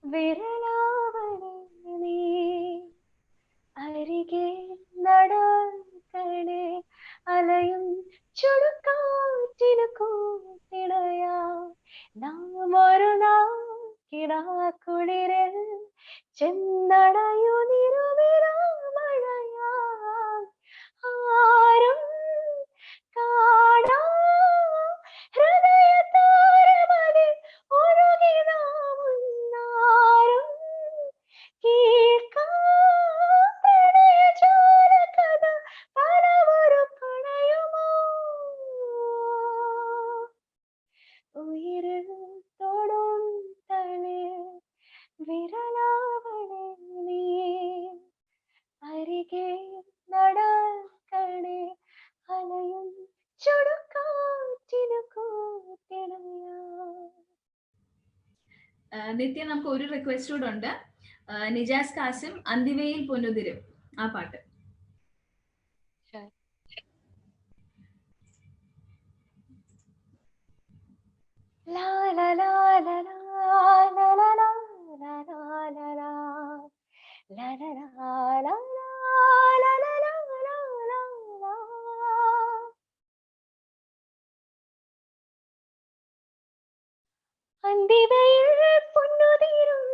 വിരലാവണേ നീ, അരികെ നടക്കണേ അലയും ചുടുകാറ്റിനു കൂട്ടിണയാ, നാം ഒരു നാക്കിടാക്കുളിരിൽ ചെന്നടയു നിരുവിരാമഴയാ, ആരും കാണാ ഹൃദയതാരമതിൽ ഒഴുകി നാം ഉന്നാരും കേൾക്കാ പ്രണയജാലകഥ പലവരു പ്രണയുമോ. ഉയരിൽ തൊടും തളിർ വിരലാവണേ നീ, അരികെ നടക്കണേ അലയും ചുടുകാറ്റിനു കൂട്ടിണയാ. നിത്യ, നമുക്ക് ഒരു റിക്വസ്റ്റ് കൂടെ ഉണ്ട്. നിജാസ് കാസിം അന്തിവയിൽ പൊന്നുതിരും ആ പാട്ട്. ലാ ലാ ലാ ലാ ലാ ലാ ലാ ലാ ലാ ലാ ലാ ലാ ലാ അന്തിവയിൽ പൊന്നുതീരും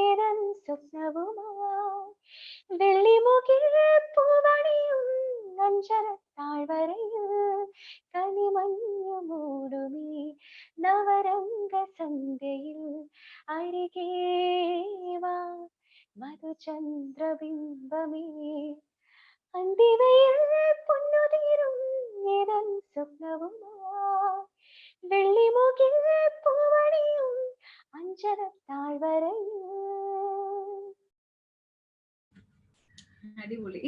ഏതൻ സ്വപ്നവുമായി വെള്ളിമുകിൽ പൂവണിയും അഞ്ചര താഴ്വരയിൽ കനിമഞ്ഞു മൂടുമീ നവരംഗ സന്ധ്യയിൽ അരികേ വാ മധുചന്ദ്രബിംബമേ അന്തിവയിൽ പൊന്നുതീരും ഏതൻ സ്വപ്നവുമായി വെള്ളിമുകിൽ പൂവണിയും അഞ്ചര താഴ്വരയിൽ. അടിപൊളി.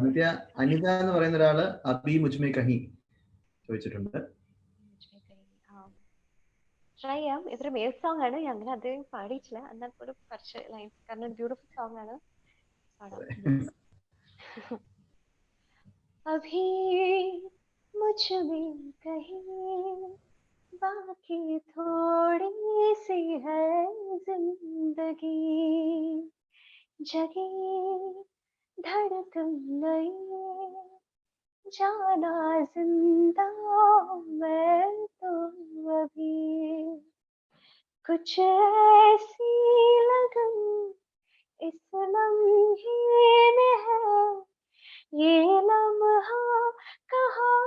നിത്യ, അനിത എന്ന് പറയുന്ന ഒരാള് അബി മുജ്മെ കഹി ചോദിച്ചിട്ടുണ്ട്. ട്രൈ ചെയ്യാം. ഇതൊരു മെയിൽ സോങ് ആണ്. ഞാൻ അങ്ങനെ അധികം പാടിയിട്ടില്ല, എന്നാൽ പോലും കുറച്ച് ലൈൻസ്, കാരണം ബ്യൂട്ടിഫുൾ സോങ് ആണ്. അഭി മുജ്മെ കഹി ബാക്കി थोड़ी सी है जिंदगी जगी धड़कन गई जाना जिंदा मैं तो अभी कुछ ऐसी लगन इस लम्हे में है ये लम्हा कहाँ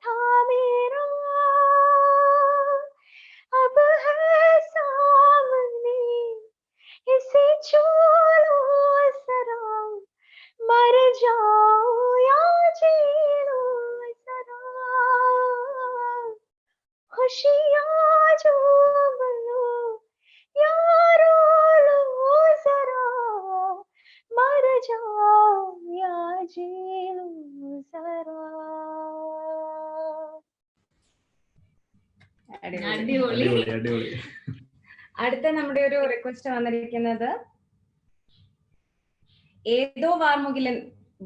था मेरा अब है सामने इसे छू लो जरा मर जाओ या जी लो जरा खुशियाँ जो लो या रो लो जरा मर जाओ या जी लो जरा. അടിപൊളി. അടിപൊളി. അടുത്ത നമ്മുടെ ഒരു റിക്വസ്റ്റ് വന്നിരിക്കുന്നത് ഏതോ വാർമുകിലൻ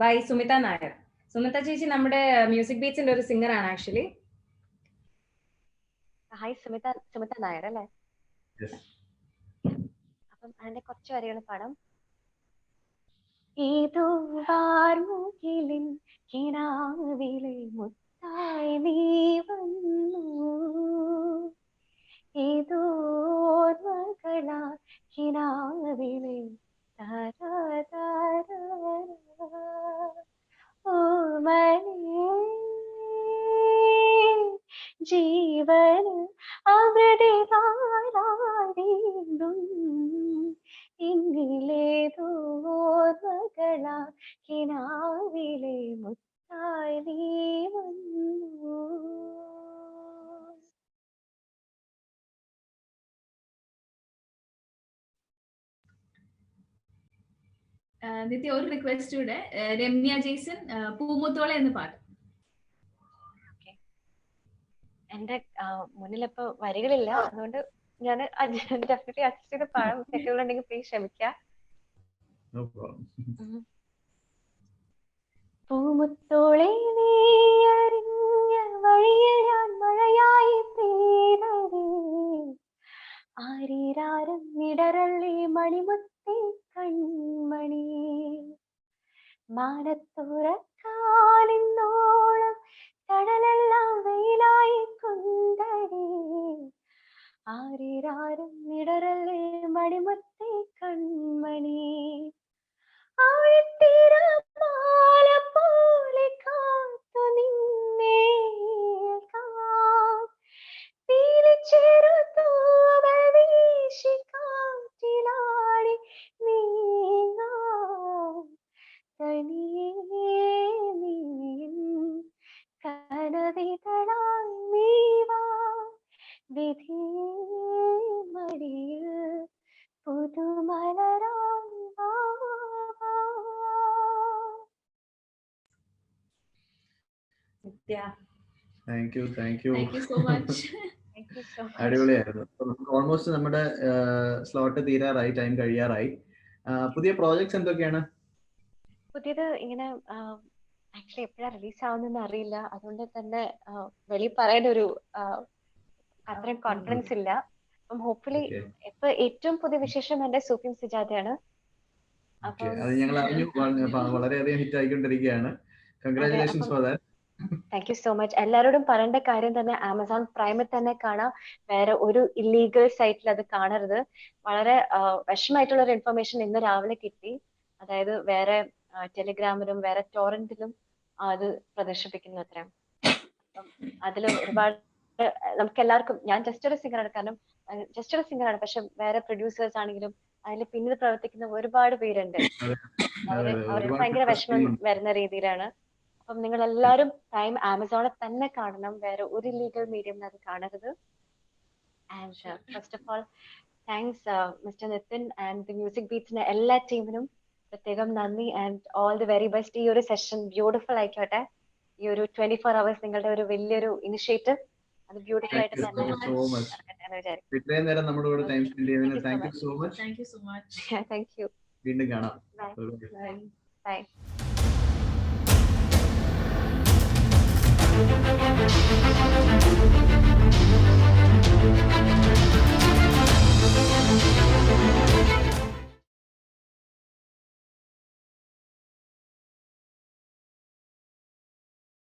ബൈ സുമിത നായർ. സുമിത ചേച്ചി നമ്മുടെ മ്യൂസിക് ബീറ്റ്സിന്റെ ഒരു സിംഗർ ആണ് ആക്ച്വലി. ഹായ് സുമിത നായർ അല്ലേ? അപ്പം അതിന്റെ കുറച്ച് വരികൾ പാടാം. ഏതോ വാർമുകിലിൻ കിനാവിലെ മുത്തായി നീ വന്നു ഏതോ ഓർമ്മകളാ കിനാവിലെ ഓർമ്മലേ ജീവൻ അവിടെ വാരാടിടും ഇന്നിലേതോ ഓർമ്മകളാ കിനാവിലെ മുത്തായി നീ വന്നു. നിത്യ, ഒരു റിക്വസ്റ്റ് കൂടെ. രമ്യ ജെയ്സൺ പൂമുത്തോള എന്ന പാട്ട്. എന്റെ മുന്നിലിപ്പോ വരികളില്ല, അതുകൊണ്ട് ഞാൻ ഡെഫിനറ്റ്ലി അഡ്ജസ്റ്റ് ചെയ്ത് പാടാം. തെറ്റുകളുണ്ടെങ്കിൽ പ്ലീസ് ക്ഷമിക്കുക. പൂമുത്തോളെ നീ അറിഞ്ഞ വഴിയിൽ ഞാൻ മഴയായി പെയ്തതേ ആരീരാരം നിടരല്ലേ മണിമുത്തേ കൺമണി മാനത്തുറക്കാനിന്നോളം കടലെല്ലാം വെയിലായി കൊണ്ടടി ആരീരാരം നിടരല്ലേ മണിമുത്തേ കൺമണി ആഴിത്തിരമാല പോലെ കാത്തു നിന്നെ പീലിച്ചെറുതൂവൽ വീശി കാറ്റിലാടി നീങ്ങാം തനിയേ നീ കനവികളായി നീ വാ വിധിയേ മടിയിൽ പുതുമലരായി വാ. Thank you so much. അടിപൊളിയായിരുന്നു. ഓൾമോസ്റ്റ് നമ്മുടെ സ്ലോട്ട് തീരാറായി, ടൈം കഴിയാറായി. പുതിയ പ്രോജക്ട്സ് എന്തൊക്കെയാണ്? പുതിയത് ഇങ്ങനെ ആക്ച്വലി എപ്പോഴാ റിലീസ് ആവുന്നെന്ന് അറിയില്ല, അതുകൊണ്ട് തന്നെ വെളി പറയാൻ ഒരു അത്രയും കോൺഫിഡൻസ് ഇല്ല. അപ്പം ഹോപ്പ്ഫുള്ളി ഇപ്പൊ ഏറ്റവും പുതിയ വിശേഷം എന്റെ സൂഫിം സുജാതയാണ്. അത് ഞങ്ങൾ അറിഞ്ഞു, വളരെയധികം ഹിറ്റ് ആയിക്കൊണ്ടിരിക്കുകയാണ്. Congratulations for that. Thank you so much. എല്ലാവരോടും പറയേണ്ട കാര്യം തന്നെ ആമസോൺ പ്രൈമിൽ തന്നെ കാണാം. വേറെ ഒരു ഇല്ലീഗൽ സൈറ്റിൽ അത് കാണരുത്. വളരെ വിഷമായിട്ടുള്ള ഒരു ഇൻഫർമേഷൻ ഇന്ന് രാവിലെ കിട്ടി. അതായത് വേറെ ടെലിഗ്രാമിലും വേറെ ടോറന്റിലും അത് പ്രദർശിപ്പിക്കുന്നു അത്ര. അതിൽ ഒരുപാട് നമുക്ക് എല്ലാവർക്കും, ഞാൻ ജസ്റ്റ് ഒരു സിംഗറാണ്, കാരണം ജസ്റ്റ് ഒരു സിംഗറാണ്, പക്ഷെ വേറെ പ്രൊഡ്യൂസേഴ്സ് ആണെങ്കിലും അതിൽ പിന്നിൽ പ്രവർത്തിക്കുന്ന ഒരുപാട് പേരുണ്ട്. അവർക്ക് ഭയങ്കര വിഷമം വരുന്ന രീതിയിലാണ്. അപ്പം നിങ്ങൾ എല്ലാവരും പ്രൈം ആമസോണിൽ തന്നെ കാണണം. വേറെ ഒരു ലീഗൽ മീഡിയം അത് കാണരുത്. And first of all thanks mister Nitin and the music ബീറ്റ്സിന്റെ എല്ലാ ടീമിനും പ്രത്യേകം നന്ദി. And all the very best. ഈ ഒരു സെഷൻ ബ്യൂട്ടിഫുൾ ആയിക്കോട്ടെ. ഈ ഒരു 24 hours നിങ്ങളുടെ ഒരു വലിയൊരു ഇനിഷ്യേറ്റീവ് അത് ബ്യൂട്ടിഫുൾ ആയിട്ട് തന്നെ നടക്കട്ടെ എന്ന് വിചാരിക്കും. ഇത്രയും നേരം നമ്മുടെ കൂടെ ടൈം സ്പെൻഡ് ചെയ്തതിന് thank you so much. Thank you so much. Thank you. വീണ്ടും കാണാം. ബൈ. Bye.